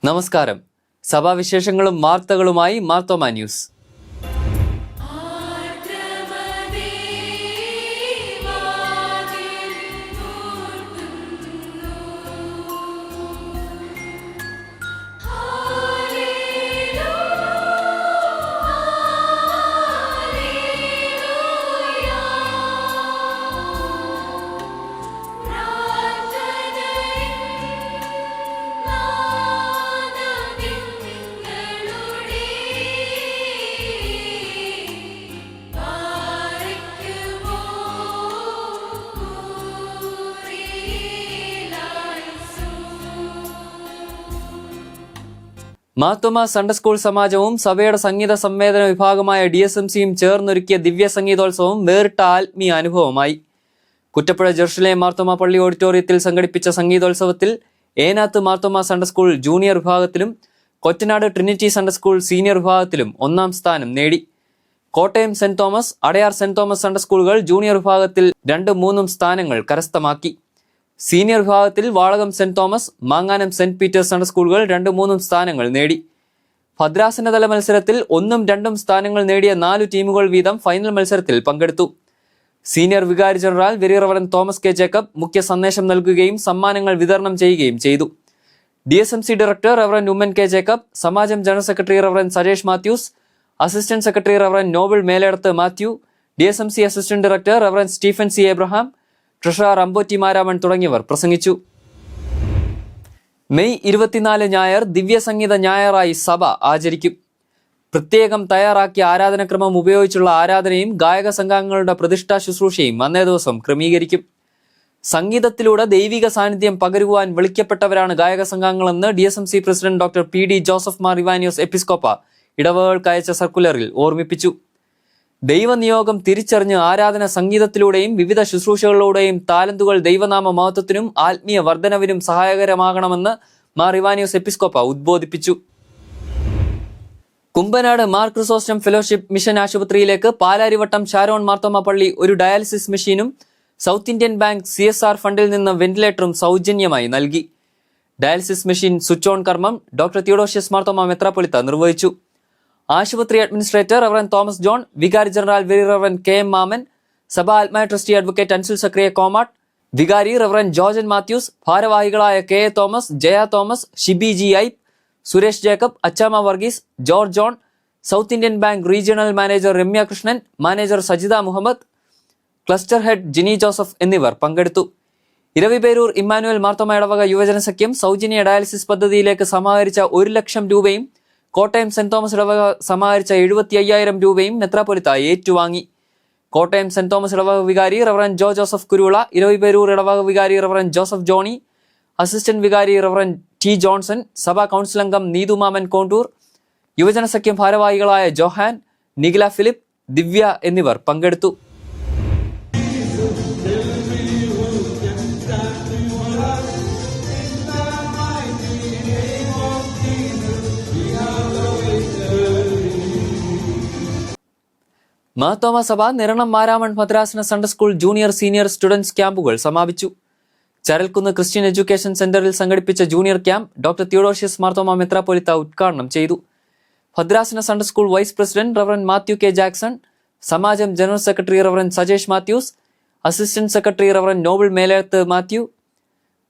നമസ്കാരം. സഭാവിശേഷങ്ങളും വാർത്തകളുമായി Marthoma News. Marthoma Sunday School സമാജവും സഭയുടെ സംഗീത സംവേദന വിഭാഗമായ DSMCയും ചേർന്നൊരുക്കിയ ദിവ്യ സംഗീതോത്സവം വേറിട്ട ആത്മീയ അനുഭവമായി. കുറ്റപ്പുഴ ജെറുസലേം മാർത്തോമ പള്ളി ഓഡിറ്റോറിയത്തിൽ സംഘടിപ്പിച്ച സംഗീതോത്സവത്തിൽ Enath Marthoma Sunday school junior വിഭാഗത്തിലും Kottanad Trinity Sunday school senior വിഭാഗത്തിലും ഒന്നാം സ്ഥാനം നേടി. Kottayam saint Thomas, Adayar saint Thomas Sunday സ്കൂളുകൾ ജൂനിയർ വിഭാഗത്തിൽ 2-3 സ്ഥാനങ്ങൾ കരസ്ഥമാക്കി. സീനിയർ വിഭാഗത്തിൽ വാളകം സെന്റ് തോമസ്, മാങ്ങാനം സെന്റ് പീറ്റേഴ്സ് സൺഡേ സ്കൂളുകൾ 2-3 സ്ഥാനങ്ങൾ നേടി. ഭദ്രാസനതല മത്സരത്തിൽ 1-2 സ്ഥാനങ്ങൾ നേടിയ 4 ടീമുകൾ വീതം ഫൈനൽ മത്സരത്തിൽ പങ്കെടുത്തു. സീനിയർ വികാരി general very reverend Thomas K Jacob മുഖ്യ സന്ദേശം നൽകുകയും സമ്മാനങ്ങൾ വിതരണം ചെയ്യുകയും ചെയ്തു. DSMC director reverend Oommen K Jacob, സമാജം general secretary reverend Sajesh Mathews, assistant secretary reverend Noble Meledath Mathew, DSMC assistant director reverend Stephen C. Abraham, treasurer Ambotti Maramon തുടങ്ങിയവർ പ്രസംഗിച്ചു. മെയ് 24 ഞായർ ദിവ്യസംഗീത ഞായറായി സഭ ആചരിക്കും. പ്രത്യേകം തയ്യാറാക്കിയ ആരാധനക്രമം ഉപയോഗിച്ചുള്ള ആരാധനയും ഗായക സംഘങ്ങളുടെ പ്രതിഷ്ഠാ ശുശ്രൂഷയും അന്നേ ദിവസം ക്രമീകരിക്കും. സംഗീതത്തിലൂടെ ദൈവിക സാന്നിധ്യം പകരുവാൻ വിളിക്കപ്പെട്ടവരാണ് ഗായക സംഘങ്ങളെന്ന് DSMC president doctor PD Joseph Mar Ivanios Episcopa ഇടവകൾക്ക് അയച്ച സർക്കുലറിൽ ഓർമ്മിപ്പിച്ചു. ദൈവനിയോഗം തിരിച്ചറിഞ്ഞ് ആരാധന സംഗീതത്തിലൂടെയും വിവിധ ശുശ്രൂഷകളിലൂടെയും താലന്തുകൾ ദൈവനാമ മഹത്വത്തിനും ആത്മീയ വർധനവിനും സഹായകരമാകണമെന്ന് മാർ ഇവാനിയോസ് എപ്പിസ്കോപ്പ ഉദ്ബോധിപ്പിച്ചു. കുമ്പനാട് മാർ ക്രിസോസ്റ്റം ഫെലോഷിപ്പ് മിഷൻ ആശുപത്രിയിലേക്ക് പാലാരിവട്ടം ഷാരോൺ മാർത്തോമ പള്ളി ഒരു ഡയാലിസിസ് മെഷീനും സൗത്ത് ഇന്ത്യൻ ബാങ്ക് CSR ഫണ്ടിൽ നിന്ന് വെന്റിലേറ്ററും സൗജന്യമായി നൽകി. ഡയാലിസിസ് മെഷീൻ സ്വിച്ച് ഓൺ കർമ്മം ഡോക്ടർ തിയോഡോഷ്യസ് മാർത്തോമ മെത്രാപ്പൊലീത്ത നിർവഹിച്ചു. ആശുപത്രി അഡ്മിനിസ്ട്രേറ്റർ റവറൻ തോമസ് ജോൺ, വികാരി ജനറൽ വെരി റവറൻ KM മാമൻ, സഭാ ആത്മായ ട്രസ്റ്റി അഡ്വക്കേറ്റ് അൻസുൽ സക്രിയ കോമാട്ട്, വികാരി റവറൻ ജോർജൻ മാത്യൂസ്, ഭാരവാഹികളായ KA Thomas, Jaya Thomas, Shibi G. Ipe, Suresh Jacob, Achamma Varghese, George John, South Indian Bank regional manager Ramya Krishnan, manager Sajitha Muhammad, cluster head Jini Joseph എന്നിവർ പങ്കെടുത്തു. ഇരവിപേരൂർ ഇമ്മാനുവൽ മാർത്തോമ ഇടവക യുവജന സഖ്യം സൗജന്യ ഡയാലിസിസ് പദ്ധതിയിലേക്ക് സമാഹരിച്ച 1 ലക്ഷം രൂപയും കോട്ടയം സെന്റ് തോമസ് ഇടവക സമാഹരിച്ച 75,000 രൂപയും മെത്രാപ്പൊലീത്ത ഏറ്റുവാങ്ങി. കോട്ടയം സെന്റ് തോമസ് ഇടവക വികാരി റവറൻ ജോസഫ് കുരുള, ഇരവിപേരൂർ ഇടവക വികാരി റവറൻ ജോസഫ് ജോണി, അസിസ്റ്റന്റ് വികാരി റവറൻ T. ജോൺസൺ, സഭാ കൗൺസിൽ അംഗം നീതു മാമൻ കോണ്ടൂർ, യുവജന സഖ്യം ഭാരവാഹികളായ ജോഹാൻ, നിഖില ഫിലിപ്പ്, ദിവ്യ എന്നിവർ പങ്കെടുത്തു. മാർത്തോമ സഭ നിരണം മാരാമൺ ഭദ്രാസന Sunday school junior senior students ക്യാമ്പുകൾ സമാപിച്ചു. ചരൽക്കുന്ന് ക്രിസ്ത്യൻ എഡ്യൂക്കേഷൻ സെന്ററിൽ സംഘടിപ്പിച്ച junior camp doctor Theodosius Marthoma മെത്രാപ്പൊലീത്ത ഉദ്ഘാടനം ചെയ്തു. ഭദ്രാസന Sunday school vice president reverend Mathew K. Jackson, സമാജം general secretary reverend Sajesh Mathews, assistant secretary reverend Noble Meledath Mathew,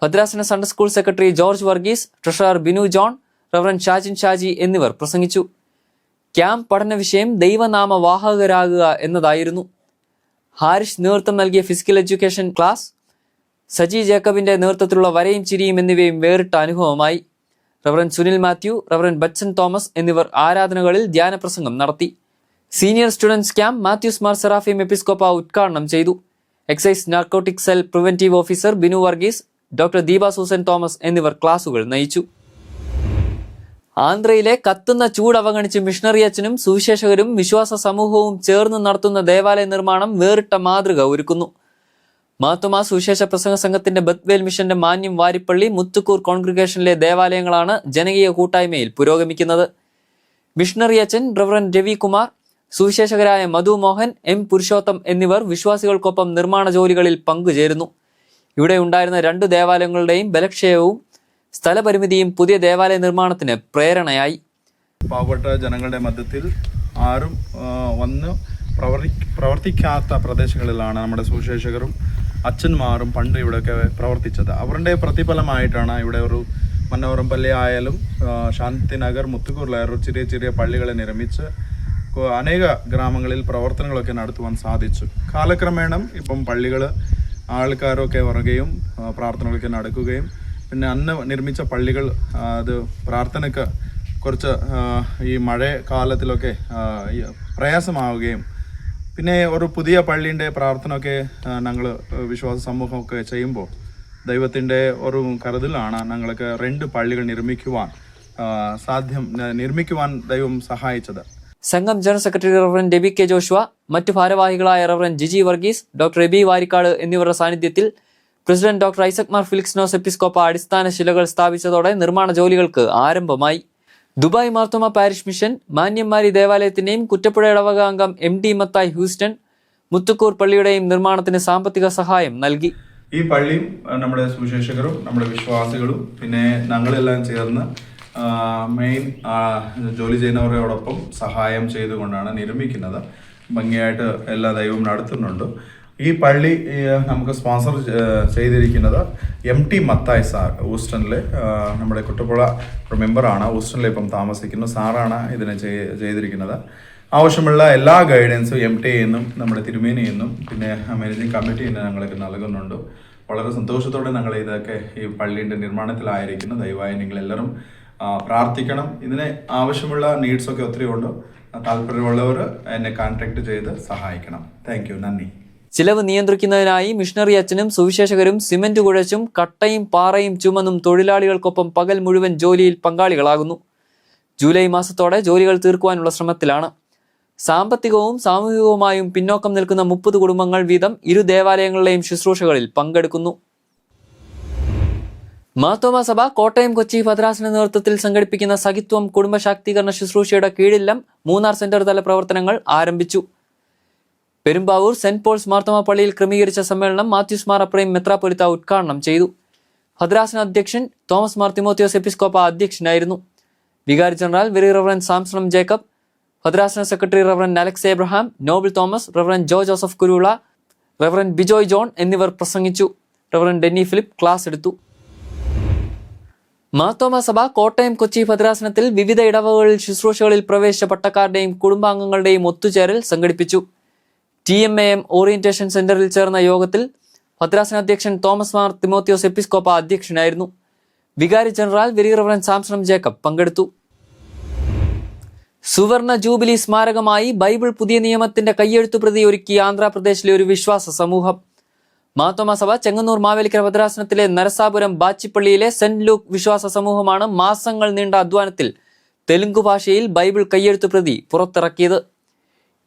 ഭദ്രാസന Sunday school secretary George Varghese, treasurer Binu John, reverend Shajin Shaji എന്നിവർ പ്രസംഗിച്ചു. ക്യാമ്പ് പഠന വിഷയം ദൈവനാമ വാഹകരാകുക എന്നതായിരുന്നു. ഹാരിഷ് നേതൃത്വം നൽകിയ ഫിസിക്കൽ എഡ്യൂക്കേഷൻ ക്ലാസ്, സജി ജേക്കബിന്റെ നേതൃത്വത്തിലുള്ള വരയും ചിരിയും എന്നിവയും വേറിട്ട അനുഭവമായി. Reverend Sunil Mathew, reverend Bachan Thomas എന്നിവർ ആരാധനകളിൽ ധ്യാനപ്രസംഗം നടത്തി. Senior students camp Mathews Mar Seraphim Episcopa ഉദ്ഘാടനം ചെയ്തു. Excise narcotic cell preventive officer Binu Varghese, doctor Deepa Susan Thomas എന്നിവർ ക്ലാസുകൾ നയിച്ചു. ആന്ധ്രയിലെ കത്തുന്ന ചൂട് അവഗണിച്ച് മിഷണറി അച്ഛനും സുവിശേഷകരും വിശ്വാസ സമൂഹവും ചേർന്ന് നടത്തുന്ന ദേവാലയ നിർമ്മാണം വേറിട്ട മാതൃക ഒരുക്കുന്നു. മാർത്തോമ സുവിശേഷ പ്രസംഗ സംഘത്തിന്റെ ബത്വേൽ മിഷന്റെ മാന്യം വാരിപ്പള്ളി, മുത്തുക്കൂർ കോൺഗ്രിഗേഷനിലെ ദേവാലയങ്ങളാണ് ജനകീയ കൂട്ടായ്മയിൽ പുരോഗമിക്കുന്നത്. മിഷണറി അച്ഛൻ റവറൻ രവി കുമാർ, സുവിശേഷകരായ മധു മോഹൻ, M. പുരുഷോത്തം എന്നിവർ വിശ്വാസികൾക്കൊപ്പം നിർമ്മാണ ജോലികളിൽ പങ്കുചേരുന്നു. ഇവിടെ ഉണ്ടായിരുന്ന 2 ദേവാലയങ്ങളുടെയും ബലക്ഷയവും സ്ഥലപരിമിതിയും പുതിയ ദേവാലയ നിർമ്മാണത്തിന് പ്രേരണയായി. പാവപ്പെട്ട ജനങ്ങളുടെ മധ്യത്തിൽ ആരും വന്ന് പ്രവർത്തിക്കാത്ത പ്രദേശങ്ങളിലാണ് നമ്മുടെ സുവിശേഷകരും അച്ഛന്മാരും പണ്ട് ഇവിടെയൊക്കെ പ്രവർത്തിച്ചത്. അവരുടെ പ്രതിഫലമായിട്ടാണ് ഇവിടെ ഒരു മനോരം പള്ളി ആയാലും ശാന്തിനഗർ, മുത്തുകൂറിലായാലും ചെറിയ ചെറിയ പള്ളികളെ നിർമ്മിച്ച് അനേക ഗ്രാമങ്ങളിൽ പ്രവർത്തനങ്ങളൊക്കെ നടത്തുവാൻ സാധിച്ചു. കാലക്രമേണ ഇപ്പം പള്ളികൾ ആൾക്കാരൊക്കെ വരികയും പ്രാർത്ഥനകളൊക്കെ നടക്കുകയും പിന്നെ അന്ന് നിർമ്മിച്ച പള്ളികൾ അത് പ്രാർത്ഥനയ്ക്ക് കുറച്ച് ഈ മഴ കാലത്തിലൊക്കെ പ്രയാസമാവുകയും പിന്നെ ഒരു പുതിയ പള്ളീൻ്റെ പ്രാർത്ഥനയൊക്കെ ഞങ്ങൾ വിശ്വാസ സമൂഹമൊക്കെ ചെയ്യുമ്പോൾ ദൈവത്തിൻ്റെ ഒരു കരുതലാണ് ഞങ്ങൾക്ക് 2 പള്ളികൾ നിർമ്മിക്കുവാൻ ദൈവം സഹായിച്ചത്. സംഘം general secretary reverend Debi K Joshua, മറ്റു ഭാരവാഹികളായ റവറൻ ജിജി വർഗീസ്, ഡോക്ടർ എബി വാരിക്കാട് എന്നിവരുടെ സാന്നിധ്യത്തിൽ president doctor Isaac Mar Philoxenos Episcopa അടിസ്ഥാന ശിലകൾ സ്ഥാപിച്ചതോടെ നിർമ്മാണ ജോലികൾക്ക് ആരംഭമായി. ദുബായ് മാർത്തോമ പാരിഷ് മിഷൻ, മാന്യന്മാരി ദേവാലയത്തിന്റെയും കുറ്റപ്പുഴ ഇടവക അംഗം MD മത്തായി ഹ്യൂസ്റ്റൺ, മുത്തുക്കൂർ പള്ളിയുടെയും നിർമ്മാണത്തിന് സാമ്പത്തിക സഹായം നൽകി. ഈ പള്ളിയും നമ്മുടെ സുവിശേഷകരും നമ്മുടെ വിശ്വാസികളും പിന്നെ ഞങ്ങളെല്ലാം ചേർന്ന് മെയിൻ ജോലി ചെയ്യുന്നവരോടൊപ്പം സഹായം ചെയ്തുകൊണ്ടാണ് നിർമ്മിക്കുന്നത്. ഭംഗിയായിട്ട് എല്ലാ ദൈവവും നടത്തുന്നുണ്ട്. ഈ പള്ളി നമുക്ക് സ്പോൺസർ ചെയ്തിരിക്കുന്നത് MT മത്തായി സാർ, ഹൂസ്റ്റണിൽ നമ്മുടെ കുട്ടപ്പുഴ മെമ്പറാണ്. ഹൂസ്റ്റണിൽ ഇപ്പം താമസിക്കുന്നു സാറാണ് ഇതിനെ ചെയ്തിരിക്കുന്നത്. ആവശ്യമുള്ള എല്ലാ ഗൈഡൻസും MT എന്നും നമ്മുടെ തിരുമേനി എന്നും പിന്നെ മാനേജിംഗ് കമ്മിറ്റി എന്നും ഞങ്ങൾക്ക് നൽകുന്നുണ്ട്. വളരെ സന്തോഷത്തോടെ ഞങ്ങൾ ഇതൊക്കെ ഈ പള്ളിയുടെ നിർമ്മാണത്തിലായിരിക്കുന്നു. ദയവായി നിങ്ങളെല്ലാവരും പ്രാർത്ഥിക്കണം. ഇതിന് ആവശ്യമുള്ള നീഡ്സൊക്കെ ഒത്തിരി ഉണ്ട്. താല്പര്യമുള്ളവർ എന്നെ കോൺടാക്ട് ചെയ്ത് സഹായിക്കണം. താങ്ക് യു, നന്ദി. ചിലവ് നിയന്ത്രിക്കുന്നതിനായി മിഷണറി അച്ഛനും സുവിശേഷകരും സിമന്റ് കുഴച്ചും കട്ടയും പാറയും ചുമന്നും തൊഴിലാളികൾക്കൊപ്പം പകൽ മുഴുവൻ ജോലിയിൽ പങ്കാളികളാകുന്നു. ജൂലൈ മാസത്തോടെ ജോലികൾ തീർക്കുവാനുള്ള ശ്രമത്തിലാണ്. സാമ്പത്തികവും സാമൂഹികവുമായും പിന്നോക്കം നിൽക്കുന്ന 30 കുടുംബങ്ങൾ വീതം ഇരു ദേവാലയങ്ങളിലെയും ശുശ്രൂഷകളിൽ പങ്കെടുക്കുന്നു. മാർത്തോമ സഭ കോട്ടയം കൊച്ചി ഭദ്രാസന നേതൃത്വത്തിൽ സംഘടിപ്പിക്കുന്ന സഖിത്വം കുടുംബ ശാക്തീകരണ ശുശ്രൂഷയുടെ കീഴിലും മൂന്നാർ സെന്റർ തല പ്രവർത്തനങ്ങൾ ആരംഭിച്ചു. പെരുമ്പാവൂർ സെന്റ് പോൾസ് മാർത്തോമ പള്ളിയിൽ ക്രമീകരിച്ച സമ്മേളനം മാത്യൂസ് മാർ അപ്രൈം മെത്രാപ്പൊലിത്ത ഉദ്ഘാടനം ചെയ്തു. ഭദ്രാസന അധ്യക്ഷൻ തോമസ് മാർ തിമോത്തിയോസ് എപ്പിസ്കോപ്പ അധ്യക്ഷനായിരുന്നു. വികാരി general very reverend Samson Jacob, ഭദ്രാസന secretary reverend Alex Abraham, Noble Thomas, reverend Jo Joseph Kurula, reverend Bijoy John എന്നിവർ പ്രസംഗിച്ചു. റവറൻ ഡെന്നി ഫിലിപ്പ് ക്ലാസ് എടുത്തു. മാർത്തോമ സഭ കോട്ടയം കൊച്ചി ഭദ്രാസനത്തിൽ വിവിധ ഇടവകളിൽ ശുശ്രൂഷകളിൽ പ്രവേശിച്ച പട്ടക്കാരുടെയും കുടുംബാംഗങ്ങളുടെയും ഒത്തുചേരൽ സംഘടിപ്പിച്ചു. TMAM ഓറിയന്റേഷൻ സെന്ററിൽ ചേർന്ന യോഗത്തിൽ ഭദ്രാസന അധ്യക്ഷൻ തോമസ് മാർ തിമോത്തിയോസ് എപ്പിസ്കോപ്പ അധ്യക്ഷനായിരുന്നു. വികാരി general very reverend Samson Jacob പങ്കെടുത്തു. സുവർണ ജൂബിലി സ്മാരകമായി ബൈബിൾ പുതിയ നിയമത്തിന്റെ കയ്യെഴുത്തുപ്രതി ഒരുക്കി ആന്ധ്രാപ്രദേശിലെ ഒരു വിശ്വാസ സമൂഹം. മാർത്തോമ സഭ ചെങ്ങന്നൂർ മാവേലിക്കര ഭദ്രാസനത്തിലെ നരസാപുരം ബാച്ചിപ്പള്ളിയിലെ സെന്റ് ലൂക്ക് വിശ്വാസ സമൂഹമാണ് മാസങ്ങൾ നീണ്ട അധ്വാനത്തിൽ തെലുങ്കു ഭാഷയിൽ ബൈബിൾ കയ്യെഴുത്തുപ്രതി പുറത്തിറക്കിയത്.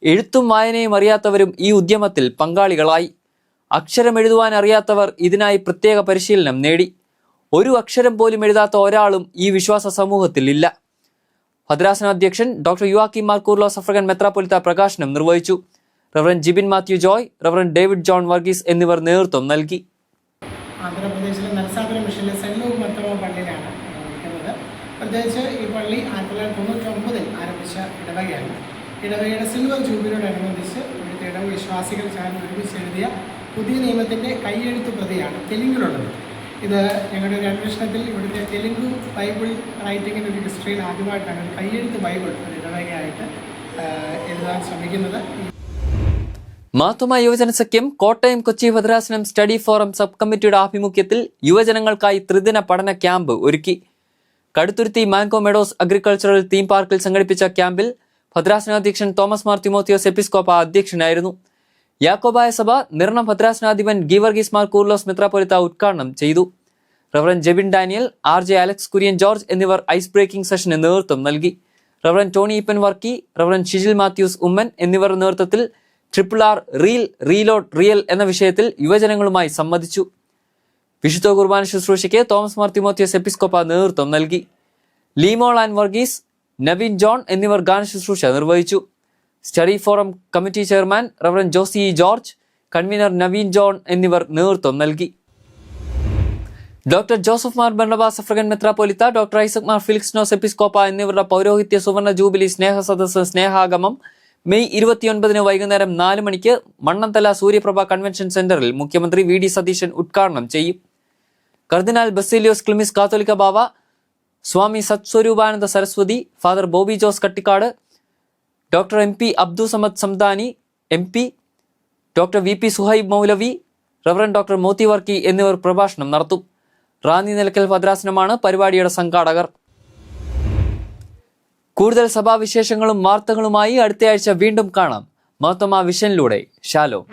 എഴുത്തും വായനയും അറിയാത്തവരും ഈ ഉദ്യമത്തിൽ പങ്കാളികളായി. അക്ഷരം എഴുതുവാൻ അറിയാത്തവർ ഇതിനായി പ്രത്യേക പരിശീലനം നേടി. ഒരു അക്ഷരം പോലും എഴുതാത്ത ഒരാളും ഈ വിശ്വാസ സമൂഹത്തിൽ ഇല്ല. ഭദ്രാസന അധ്യക്ഷൻ ഡോക്ടർ യുവാക്കിം മാർ കൂർലോസ് അഫ്രിക്കൻ മെത്രാപ്പൊലിത്ത പ്രകാശനം നിർവഹിച്ചു. Reverend Jibin Mathew Joy, reverend David John Varghese എന്നിവർ നേതൃത്വം നൽകി. ആന്ധ്രാപ്രദേശിലെ നരസാപുരം മിഷനിലെ സെന്റ് ലൂക്ക് മാർത്തോമ പള്ളിയിലാണ് നിൽക്കുന്നത്. പ്രത്യേകിച്ച് ഈ പള്ളി 1999 ആരംഭിച്ച ഇടവകയാണ്. ഇടവകയുടെ സിൽവർ ജൂബിലിയോടനുബന്ധിച്ച് ഇവിടുത്തെ ഇടവ വിശ്വാസികൾ ചേർന്ന് ഒരുമിച്ച് എഴുതിയ പുതിയ നിയമത്തിൻ്റെ കയ്യെഴുത്ത് പ്രതിയാണ് തെലുങ്കിലുള്ളത്. ഇത് ഞങ്ങളുടെ ഒരു അന്വേഷണത്തിൽ ഇവിടുത്തെ തെലുങ്കു ബൈബിൾ റൈറ്റിങ്ങിൻ്റെ ഒരു ഹിസ്റ്ററിയിൽ ആദ്യമായിട്ടാണ് ഒരു കയ്യെഴുത്ത് ബൈബിൾ ഒരു ഇടവകയായിട്ട് എഴുതാൻ ശ്രമിക്കുന്നത്. മാർത്തോമ യുവജന സഖ്യം കോട്ടയം കൊച്ചി ഭദ്രാസനം സ്റ്റഡി ഫോറം സബ് കമ്മിറ്റിയുടെ ആഭിമുഖ്യത്തിൽ യുവജനങ്ങൾക്കായി ത്രിദിന പഠന ക്യാമ്പ് ഒരുക്കി. Kaduthuruthy Manco Meadows agricultural theme പാർക്കിൽ സംഘടിപ്പിച്ച ക്യാമ്പിൽ ഭദ്രാസനാധ്യക്ഷൻ തോമസ് മാർ തിമോത്തിയോസ് എപ്പിസ്കോപ്പ അധ്യക്ഷനായിരുന്നു. യാക്കോബായ സഭ നിർണം ഭദ്രാസനാധിപൻ ഗീവർഗീസ് മാർ കൂർലോസ് മെത്രാപ്പൊലിത്ത ഉദ്ഘാടനം ചെയ്തു. Reverend Jebin Daniel, RJ Alex Kurian George എന്നിവർ ഐസ് ബ്രേക്കിംഗ് സെഷന് നേതൃത്വം നൽകി. Reverend Tony Ippen Varkey, reverend Shijil Mathews Oommen എന്നിവർ നേതൃത്വത്തിൽ RRR റീൽ റീലോഡ് റിയൽ എന്ന വിഷയത്തിൽ യുവജനങ്ങളുമായി സംവദിച്ചു. വിശുദ്ധ കുർബാന ശുശ്രൂഷയ്ക്ക് തോമസ് മാർ തിമോത്തിയോസ് എപ്പിസ്കോപ്പ നേതൃത്വം നൽകി. ലീമോൾ ആൻഡ് വർഗീസ്, നവീൻ ജോൺ എന്നിവർ ഗാന ശുശ്രൂഷ നിർവഹിച്ചു. Study forum committee chairman reverend Josy George, convener Naveen John എന്നിവർ നേതൃത്വം നൽകി. Doctor Joseph Mar Barnabas African മെത്രാപ്പൊലിത്ത, doctor Isaac Mar Philoxenos Episcopa എന്നിവരുടെ പൗരോഹിത്യ സുവർണ ജൂബിലി സ്നേഹ സദസ്സ് സ്നേഹാഗമം മെയ് 29 വൈകുന്നേരം 4 മണിക്ക് മണ്ണന്തല സൂര്യപ്രഭ കൺവെൻഷൻ സെന്ററിൽ മുഖ്യമന്ത്രി വി ഡി സതീശൻ ഉദ്ഘാടനം ചെയ്യും. Cardinal Baselios Cleemis Catholicos Bava, Swami Satswaroopananda Saraswati, father Bobby Jose Kattikad, doctor MP Abdu Samad Samadani MP, doctor VP Suhaib Moulavi, reverend doctor Mothi Varkey എന്നിവർ പ്രഭാഷണം നടത്തും. റാന്നി നിലയ്ക്കൽ ഭദ്രാസനമാണ് പരിപാടിയുടെ സംഘാടകർ. കൂടുതൽ സഭാവിശേഷങ്ങളും വാർത്തകളുമായി അടുത്തയാഴ്ച വീണ്ടും കാണാം. മാർത്തോമാ വിഷനിലൂടെ. ഷാലോം.